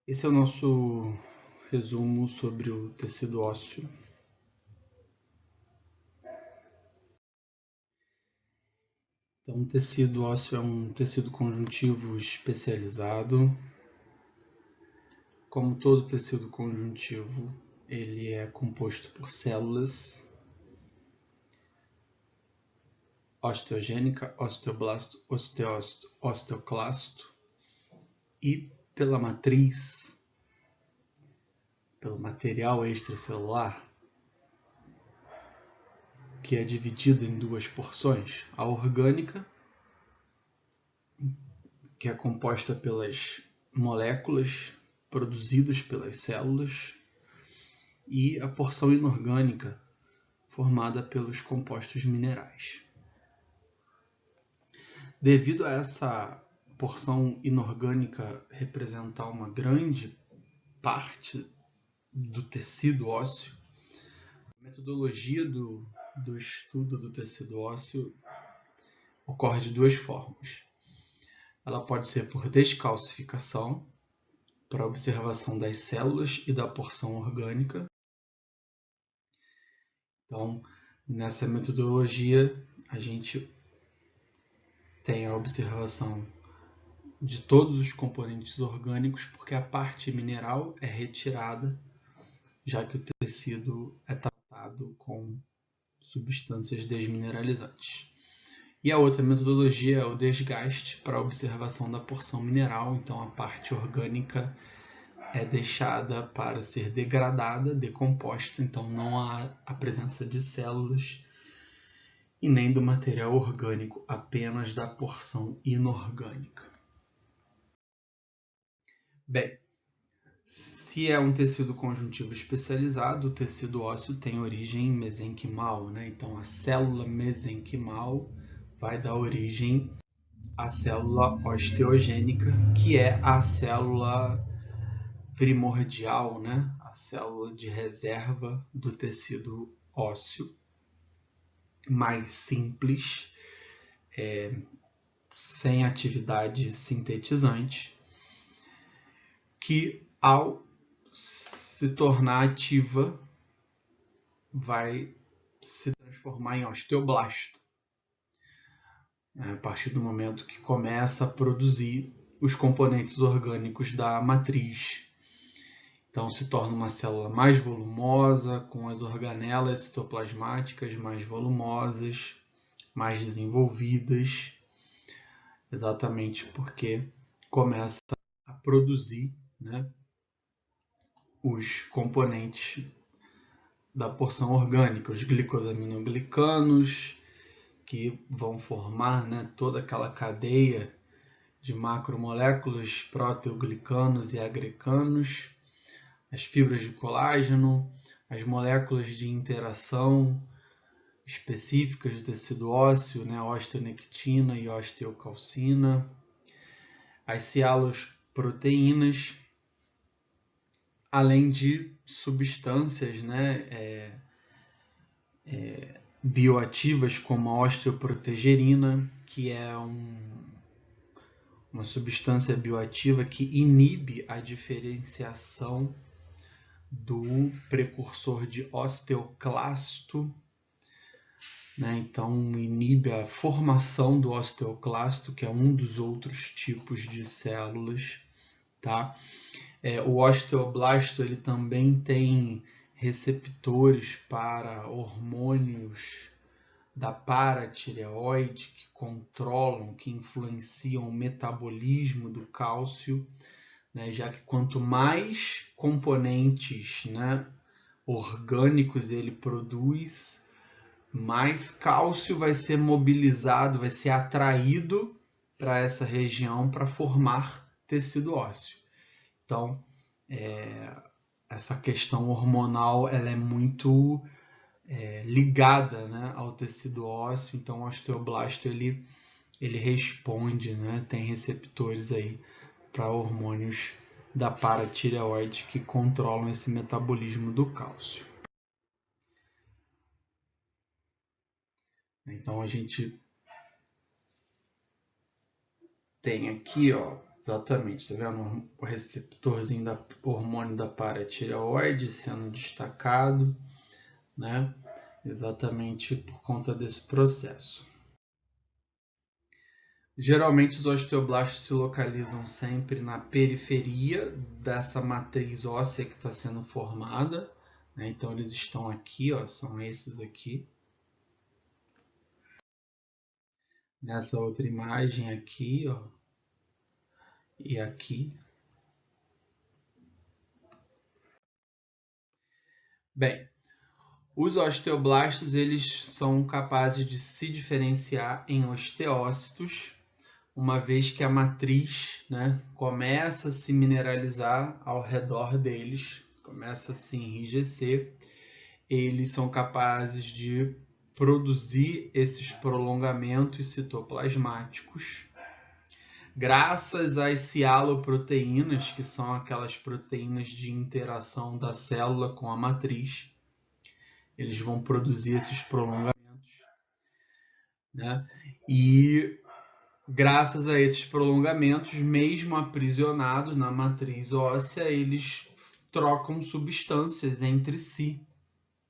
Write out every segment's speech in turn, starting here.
Esse é o nosso resumo sobre o tecido ósseo. Então, o tecido ósseo é um tecido conjuntivo especializado. Como todo tecido conjuntivo, ele é composto por células osteogênica, osteoblasto, osteócito, osteoclasto e pela matriz, pelo material extracelular, que é dividido em duas porções: a orgânica, que é composta pelas moléculas produzidas pelas células, e a porção inorgânica, formada pelos compostos minerais. Devido a essa porção inorgânica representar uma grande parte do tecido ósseo, a metodologia do estudo do tecido ósseo ocorre de duas formas. Ela pode ser por descalcificação, para observação das células e da porção orgânica. Então, nessa metodologia, a gente tem a observação de todos os componentes orgânicos, porque a parte mineral é retirada, já que o tecido é tratado com substâncias desmineralizantes. E a outra metodologia é o desgaste para a observação da porção mineral, então a parte orgânica é deixada para ser degradada, decomposta, então não há a presença de células e nem do material orgânico, apenas da porção inorgânica. Bem, se é um tecido conjuntivo especializado, o tecido ósseo tem origem mesenquimal, né? Então a célula mesenquimal vai dar origem à célula osteogênica, que é a célula primordial, né? A célula de reserva do tecido ósseo, mais simples, sem atividade sintetizante, que ao se tornar ativa vai se transformar em osteoblasto, a partir do momento que começa a produzir os componentes orgânicos da matriz. Então se torna uma célula mais volumosa, com as organelas citoplasmáticas mais volumosas, mais desenvolvidas, exatamente porque começa a produzir, né, os componentes da porção orgânica, os glicosaminoglicanos, que vão formar, né, toda aquela cadeia de macromoléculas, proteoglicanos e agreganos, as fibras de colágeno, as moléculas de interação específicas do tecido ósseo, né, osteonectina e osteocalcina, as cialosproteínas, além de substâncias, né, bioativas como a osteoprotegerina, que é uma substância bioativa que inibe a diferenciação do precursor de osteoclasto, né? Então inibe a formação do osteoclasto, que é um dos outros tipos de células, tá? O osteoblasto ele também tem receptores para hormônios da paratireoide que controlam, que influenciam o metabolismo do cálcio, né? Já que quanto mais componentes, né, orgânicos ele produz, mais cálcio vai ser mobilizado, vai ser atraído para essa região para formar tecido ósseo. Então, essa questão hormonal ela é muito ligada, né, ao tecido ósseo. Então, o osteoblasto ele responde, né, tem receptores aí para hormônios da paratireoide que controlam esse metabolismo do cálcio. Então a gente tem aqui, ó, Exatamente, tá vendo o receptorzinho do hormônio da paratireoide sendo destacado, né? Exatamente por conta desse processo. Geralmente os osteoblastos se localizam sempre na periferia dessa matriz óssea que está sendo formada, né? Então eles estão aqui, ó, são esses aqui. Nessa outra imagem aqui, ó, e aqui. Bem, os osteoblastos eles são capazes de se diferenciar em osteócitos, uma vez que a matriz, né, começa a se mineralizar ao redor deles, começa a se enrijecer. Eles são capazes de produzir esses prolongamentos citoplasmáticos. Graças às cialoproteínas, que são aquelas proteínas de interação da célula com a matriz, eles vão produzir esses prolongamentos, né? E graças a esses prolongamentos, mesmo aprisionados na matriz óssea, eles trocam substâncias entre si,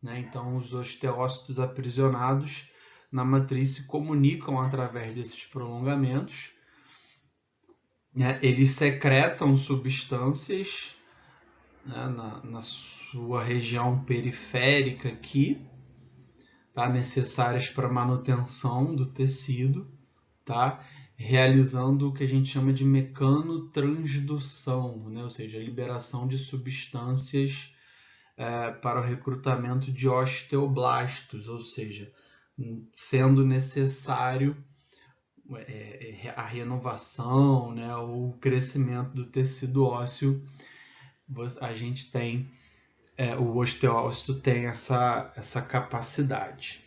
né? Então, os osteócitos aprisionados na matriz se comunicam através desses prolongamentos, né? Eles secretam substâncias, né, na sua região periférica aqui, tá? Necessárias para a manutenção do tecido, tá? Realizando o que a gente chama de mecanotransdução, né? Ou seja, a liberação de substâncias para o recrutamento de osteoblastos, ou seja, sendo necessário a renovação, né, o crescimento do tecido ósseo, a gente tem, o osteócito tem essa capacidade,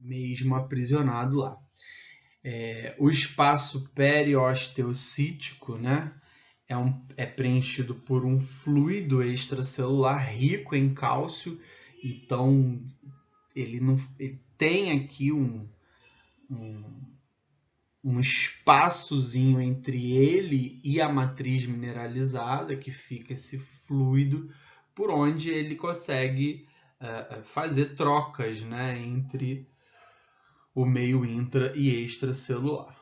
mesmo aprisionado lá. O espaço periosteocítico, né, é preenchido por um fluido extracelular rico em cálcio, então ele tem aqui um espaçozinho entre ele e a matriz mineralizada, que fica esse fluido, por onde ele consegue fazer trocas, né, entre o meio intra e extracelular.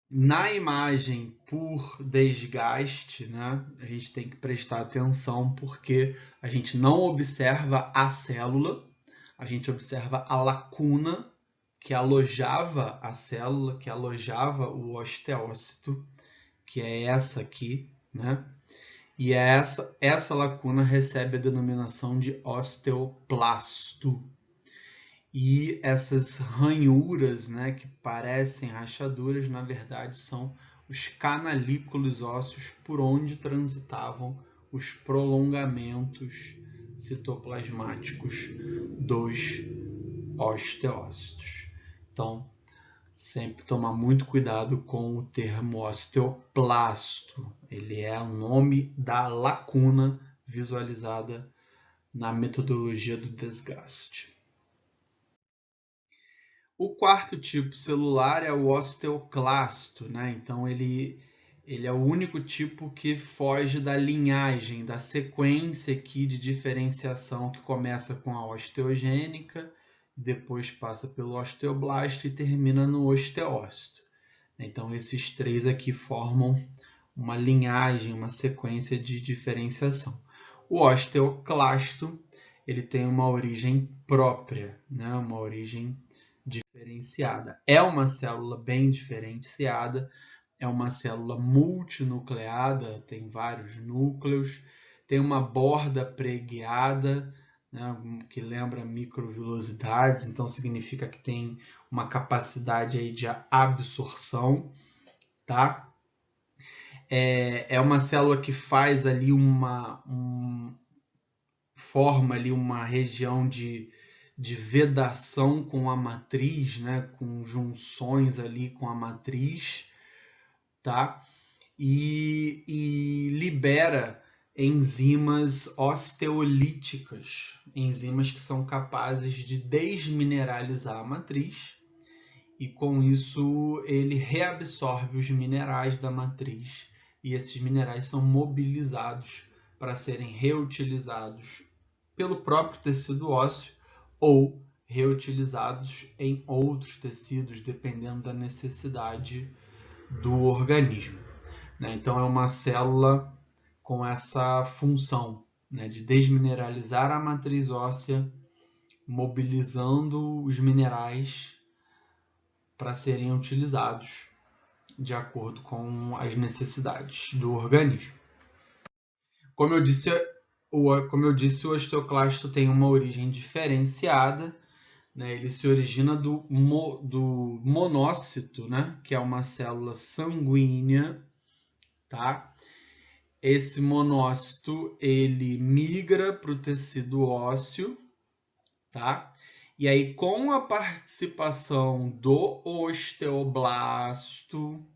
Na imagem por desgaste, né, a gente tem que prestar atenção porque a gente não observa a célula, a gente observa a lacuna que alojava a célula, que alojava o osteócito, que é essa aqui, né? E essa lacuna recebe a denominação de osteoplasto. E essas ranhuras, né, que parecem rachaduras, na verdade são os canalículos ósseos por onde transitavam os prolongamentos citoplasmáticos dos osteócitos. Então, sempre tomar muito cuidado com o termo osteoplasto. Ele é o nome da lacuna visualizada na metodologia do desgaste. O quarto tipo celular é o osteoclasto, né? Então ele é o único tipo que foge da linhagem, da sequência aqui de diferenciação que começa com a osteogênica, depois passa pelo osteoblasto e termina no osteócito. Então esses três aqui formam uma linhagem, uma sequência de diferenciação. O osteoclasto, ele tem uma origem própria, né? Uma origem diferenciada. É uma célula bem diferenciada, é uma célula multinucleada, tem vários núcleos, tem uma borda preguiada, né, que lembra microvilosidades, então significa que tem uma capacidade aí de absorção, tá? É uma célula que faz ali forma ali uma região de vedação com a matriz, né, com junções ali com a matriz, tá? E libera enzimas osteolíticas, enzimas que são capazes de desmineralizar a matriz e com isso ele reabsorve os minerais da matriz e esses minerais são mobilizados para serem reutilizados pelo próprio tecido ósseo ou reutilizados em outros tecidos, dependendo da necessidade do organismo. Então, é uma célula com essa função de desmineralizar a matriz óssea, mobilizando os minerais para serem utilizados de acordo com as necessidades do organismo. Como eu disse, o osteoclasto tem uma origem diferenciada. Ele se origina do monócito, que é uma célula sanguínea. Tá? Esse monócito ele migra para o tecido ósseo. Tá? E aí, com a participação do osteoblasto,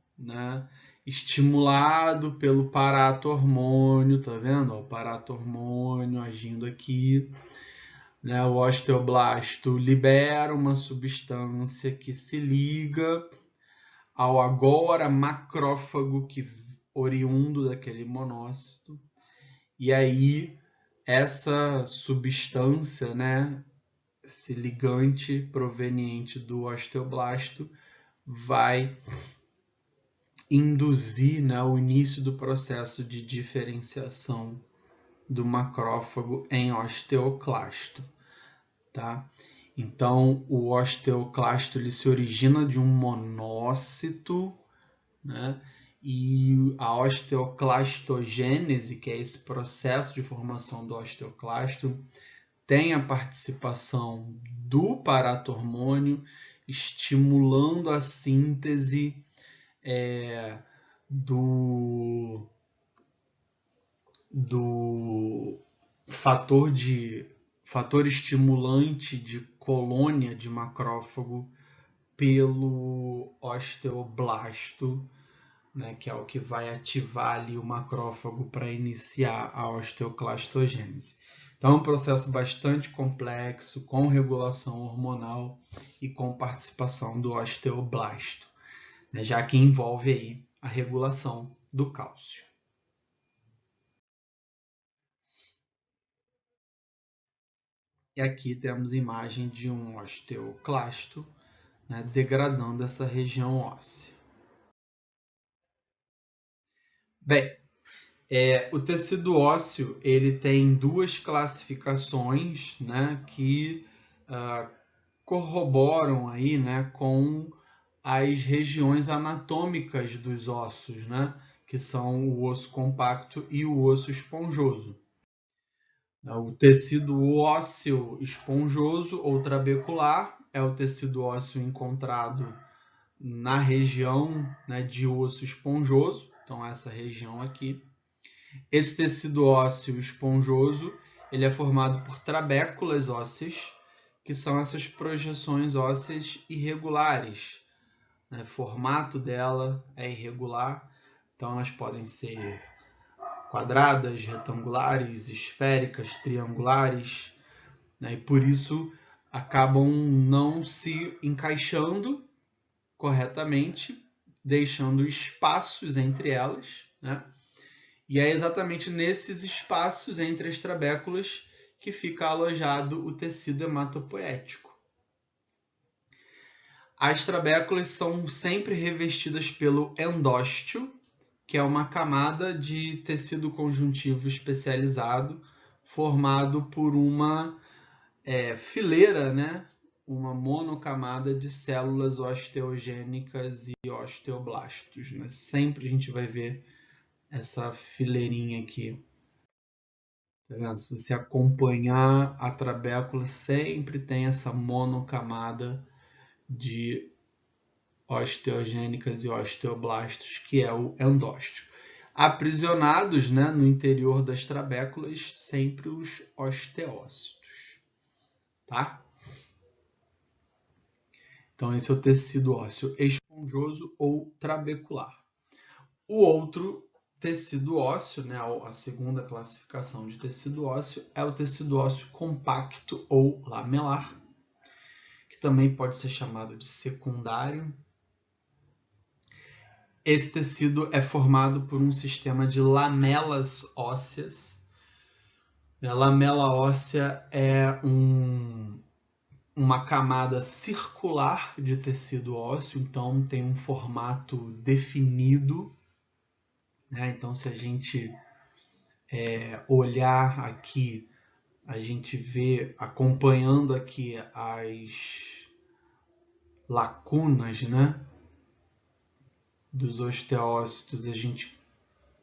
estimulado pelo paratormônio, tá vendo? O paratormônio agindo aqui, o osteoblasto libera uma substância que se liga ao agora macrófago que oriundo daquele monócito. E aí, essa substância, esse ligante proveniente do osteoblasto vai induzir o início do processo de diferenciação do macrófago em osteoclasto. Tá? Então, o osteoclasto ele se origina de um monócito, e a osteoclastogênese, que é esse processo de formação do osteoclasto, tem a participação do paratormônio, estimulando a síntese do fator estimulante de colônia de macrófago pelo osteoblasto, que é o que vai ativar ali o macrófago para iniciar a osteoclastogênese. Então, é um processo bastante complexo, com regulação hormonal e com participação do osteoblasto, já que envolve aí a regulação do cálcio. E aqui temos imagem de um osteoclasto, degradando essa região óssea. Bem, o tecido ósseo ele tem duas classificações que corroboram aí, com as regiões anatômicas dos ossos, que são o osso compacto e o osso esponjoso. O tecido ósseo esponjoso ou trabecular é o tecido ósseo encontrado na região de osso esponjoso, então essa região aqui. Esse tecido ósseo esponjoso ele é formado por trabéculas ósseas, que são essas projeções ósseas irregulares. O formato dela é irregular, então elas podem ser quadradas, retangulares, esféricas, triangulares, e por isso acabam não se encaixando corretamente, deixando espaços entre elas, E é exatamente nesses espaços entre as trabéculas que fica alojado o tecido hematopoético. As trabéculas são sempre revestidas pelo endósteo, que é uma camada de tecido conjuntivo especializado, formado por uma fileira, uma monocamada de células osteogênicas e osteoblastos. Sempre a gente vai ver essa fileirinha aqui. Tá vendo? Se você acompanhar a trabécula, sempre tem essa monocamada de osteogênicas e osteoblastos, que é o endósteo. Aprisionados no interior das trabéculas, sempre os osteócitos. Tá? Então, esse é o tecido ósseo esponjoso ou trabecular. O outro tecido ósseo, a segunda classificação de tecido ósseo, é o tecido ósseo compacto ou lamelar, que também pode ser chamado de secundário. Esse tecido é formado por um sistema de lamelas ósseas. A lamela óssea é uma camada circular de tecido ósseo, então tem um formato definido, né? Então, se a gente olhar aqui, a gente vê, acompanhando aqui as lacunas, né, dos osteócitos, a gente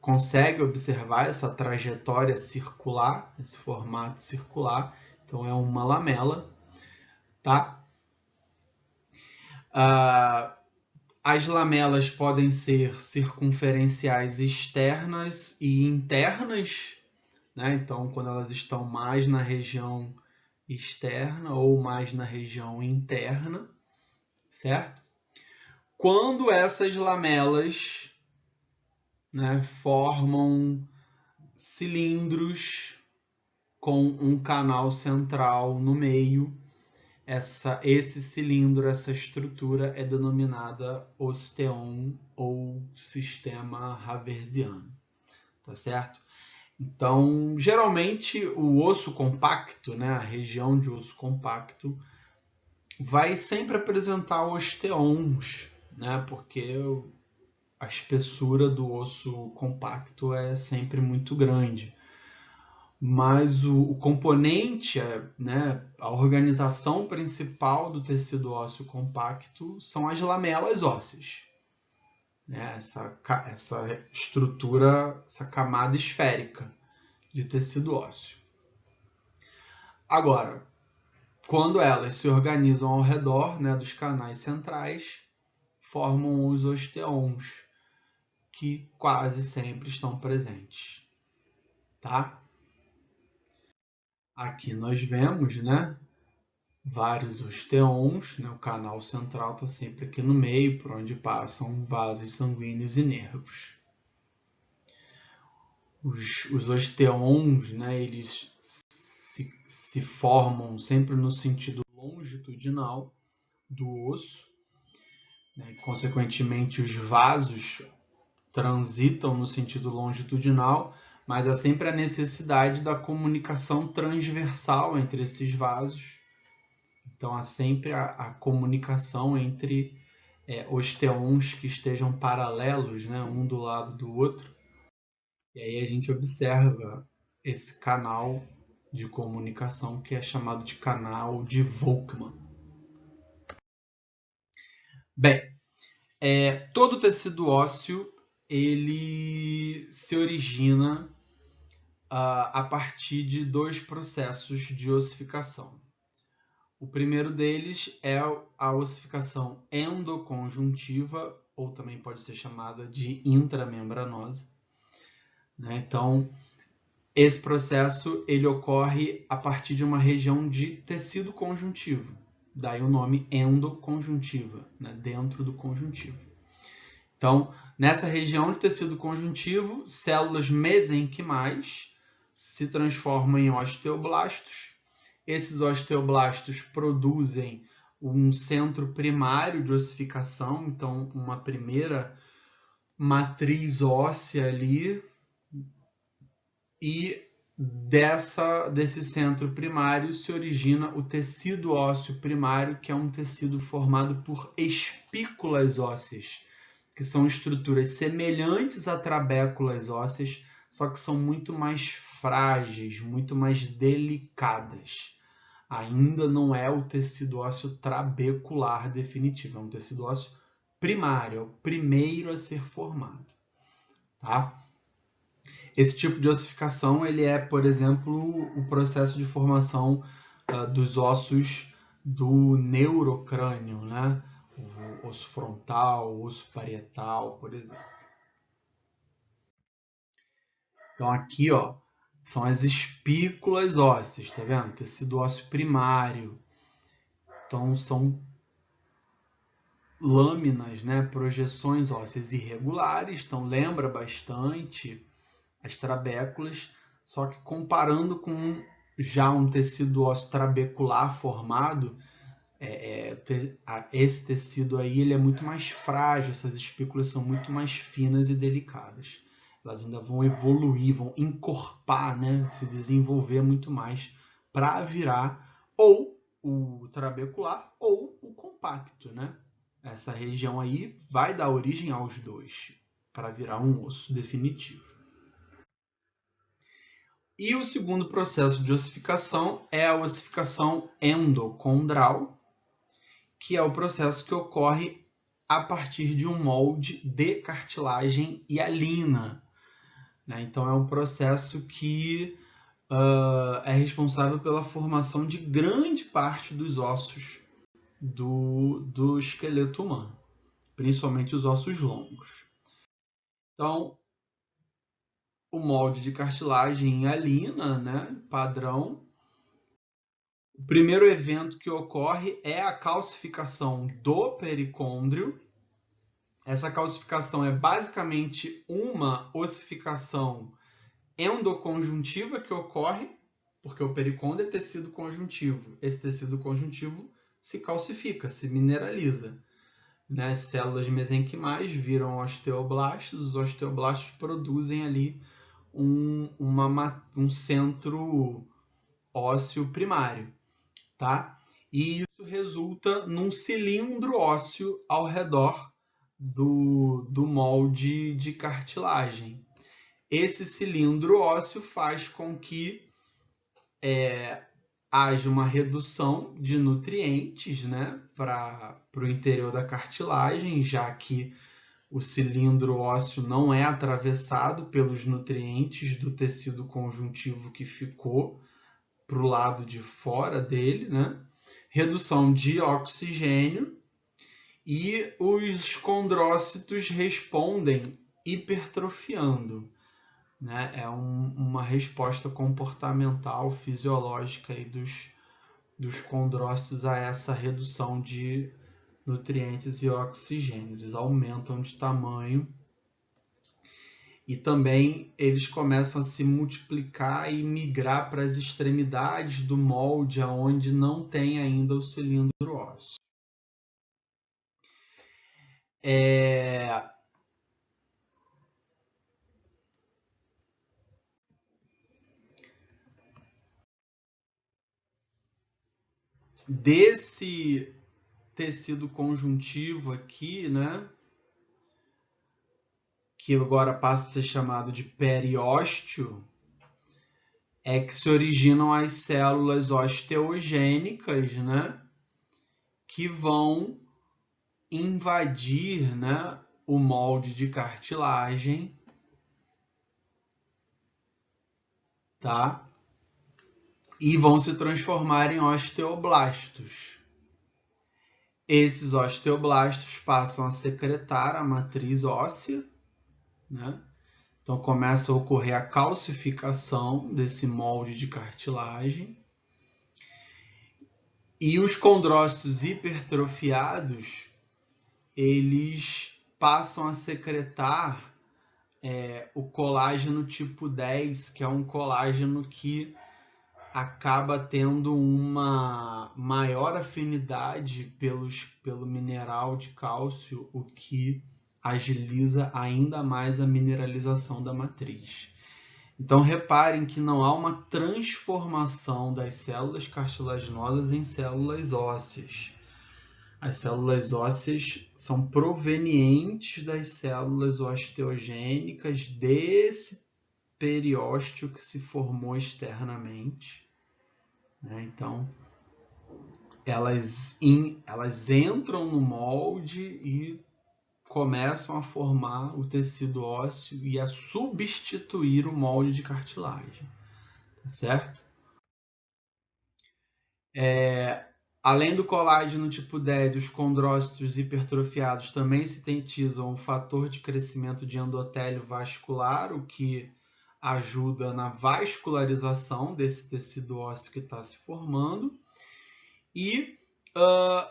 consegue observar essa trajetória circular, esse formato circular. Então, é uma lamela, tá? As lamelas podem ser circunferenciais externas e internas, né? Então, quando elas estão mais na região externa ou mais na região interna, certo? Quando essas lamelas, né, formam cilindros com um canal central no meio, esse cilindro, essa estrutura é denominada osteon ou sistema haversiano, tá certo? Então, geralmente o osso compacto, né, a região de osso compacto, vai sempre apresentar osteons, né, porque a espessura do osso compacto é sempre muito grande. Mas o componente, né, a organização principal do tecido ósseo compacto são as lamelas ósseas, né? Essa estrutura, essa camada esférica de tecido ósseo. Agora, quando elas se organizam ao redor, né, dos canais centrais, formam os osteons, que quase sempre estão presentes, tá? Aqui nós vemos, né, vários osteons, né, o canal central está sempre aqui no meio, por onde passam vasos sanguíneos e nervos. Os osteons, né, eles se formam sempre no sentido longitudinal do osso, né, consequentemente os vasos transitam no sentido longitudinal, mas há sempre a necessidade da comunicação transversal entre esses vasos. Então, há sempre a comunicação entre osteons que estejam paralelos, né, um do lado do outro. E aí a gente observa esse canal de comunicação que é chamado de canal de Volkmann. Bem, todo tecido ósseo ele se origina a partir de dois processos de ossificação. O primeiro deles é a ossificação endoconjuntiva, ou também pode ser chamada de intramembranosa, né? Então, esse processo ele ocorre a partir de uma região de tecido conjuntivo. Daí o nome endoconjuntiva, né? Dentro do conjuntivo. Então, nessa região de tecido conjuntivo, células mesenquimais se transformam em osteoblastos. Esses osteoblastos produzem um centro primário de ossificação, então uma primeira matriz óssea ali, e desse centro primário se origina o tecido ósseo primário, que é um tecido formado por espículas ósseas, que são estruturas semelhantes a trabéculas ósseas, só que são muito mais frágeis, muito mais delicadas. Ainda não é o tecido ósseo trabecular definitivo, é um tecido ósseo primário, é o primeiro a ser formado, tá? Esse tipo de ossificação ele é, por exemplo, o processo de formação dos ossos do neurocrânio, né? O osso frontal, o osso parietal, por exemplo. Então aqui, ó, são as espículas ósseas, tá vendo? Tecido ósseo primário. Então são lâminas, né? Projeções ósseas irregulares, então lembra bastante as trabéculas, só que comparando com já um tecido ósseo trabecular formado, esse tecido aí ele é muito mais frágil, essas espículas são muito mais finas e delicadas. Elas ainda vão evoluir, vão encorpar, né, se desenvolver muito mais para virar ou o trabecular ou o compacto, né? Essa região aí vai dar origem aos dois para virar um osso definitivo. E o segundo processo de ossificação é a ossificação endocondral, que é o processo que ocorre a partir de um molde de cartilagem hialina. Então, é um processo que é responsável pela formação de grande parte dos ossos do esqueleto humano, principalmente os ossos longos. Então, o molde de cartilagem hialina, né, padrão. O primeiro evento que ocorre é a calcificação do pericôndrio. Essa calcificação é basicamente uma ossificação endoconjuntiva que ocorre, porque o pericôndrio é tecido conjuntivo. Esse tecido conjuntivo se calcifica, se mineraliza. As células mesenquimais viram osteoblastos, os osteoblastos produzem ali um centro ósseo primário, tá? E isso resulta num cilindro ósseo ao redor do molde de cartilagem. Esse cilindro ósseo faz com que haja uma redução de nutrientes, né, para o interior da cartilagem, já que o cilindro ósseo não é atravessado pelos nutrientes do tecido conjuntivo que ficou para o lado de fora dele, né? Redução de oxigênio, e os condrócitos respondem hipertrofiando. Né? É uma resposta comportamental, fisiológica aí dos condrócitos a essa redução de nutrientes e oxigênio. Eles aumentam de tamanho e também eles começam a se multiplicar e migrar para as extremidades do molde, onde não tem ainda o cilindro ósseo. Desse tecido conjuntivo aqui, né, que agora passa a ser chamado de periósteo, é que se originam as células osteogênicas, né, que vão invadir, né, o molde de cartilagem, tá? E vão se transformar em osteoblastos. Esses osteoblastos passam a secretar a matriz óssea, né? Então começa a ocorrer a calcificação desse molde de cartilagem. E os condrócitos hipertrofiados, eles passam a secretar o colágeno tipo 10, que é um colágeno que acaba tendo uma maior afinidade pelo mineral de cálcio, o que agiliza ainda mais a mineralização da matriz. Então, reparem que não há uma transformação das células cartilaginosas em células ósseas. As células ósseas são provenientes das células osteogênicas desse periósteo que se formou externamente. Então, elas entram no molde e começam a formar o tecido ósseo e a substituir o molde de cartilagem, certo? Além do colágeno tipo 10, os condrócitos hipertrofiados também sintetizam o fator de crescimento de endotélio vascular, o que ajuda na vascularização desse tecido ósseo que está se formando. E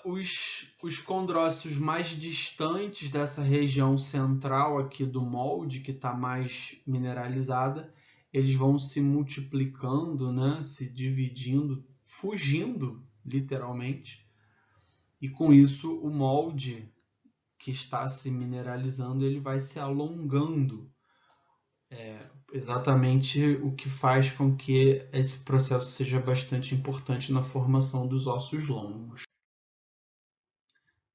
os condrócitos mais distantes dessa região central aqui do molde, que está mais mineralizada, eles vão se multiplicando, né, se dividindo, fugindo, literalmente, E com isso o molde que está se mineralizando ele vai se alongando. Exatamente o que faz com que esse processo seja bastante importante na formação dos ossos longos.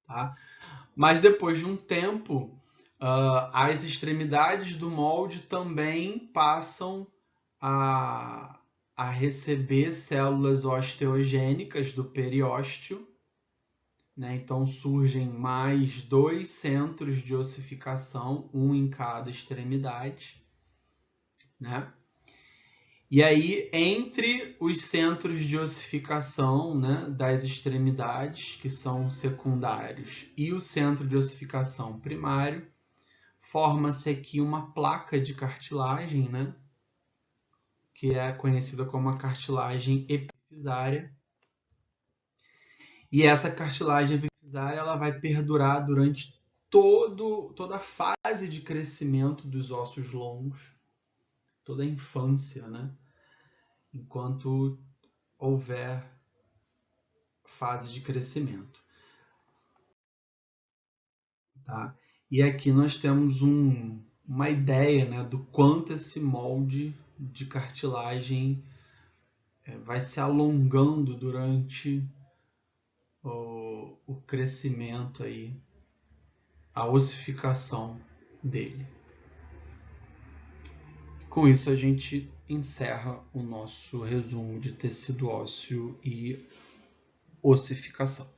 Tá? Mas depois de um tempo, as extremidades do molde também passam a receber células osteogênicas do periósteo, né? Então surgem mais 2 centros de ossificação, um em cada extremidade, né? E aí, entre os centros de ossificação, né, das extremidades, que são secundários, e o centro de ossificação primário, forma-se aqui uma placa de cartilagem, né, que é conhecida como a cartilagem epifisária. E essa cartilagem epifisária ela vai perdurar durante toda a fase de crescimento dos ossos longos, toda a infância, né? Enquanto houver fase de crescimento. Tá? E aqui nós temos uma ideia, né, do quanto esse molde de cartilagem vai se alongando durante o crescimento, aí, a ossificação dele. Com isso a gente encerra o nosso resumo de tecido ósseo e ossificação.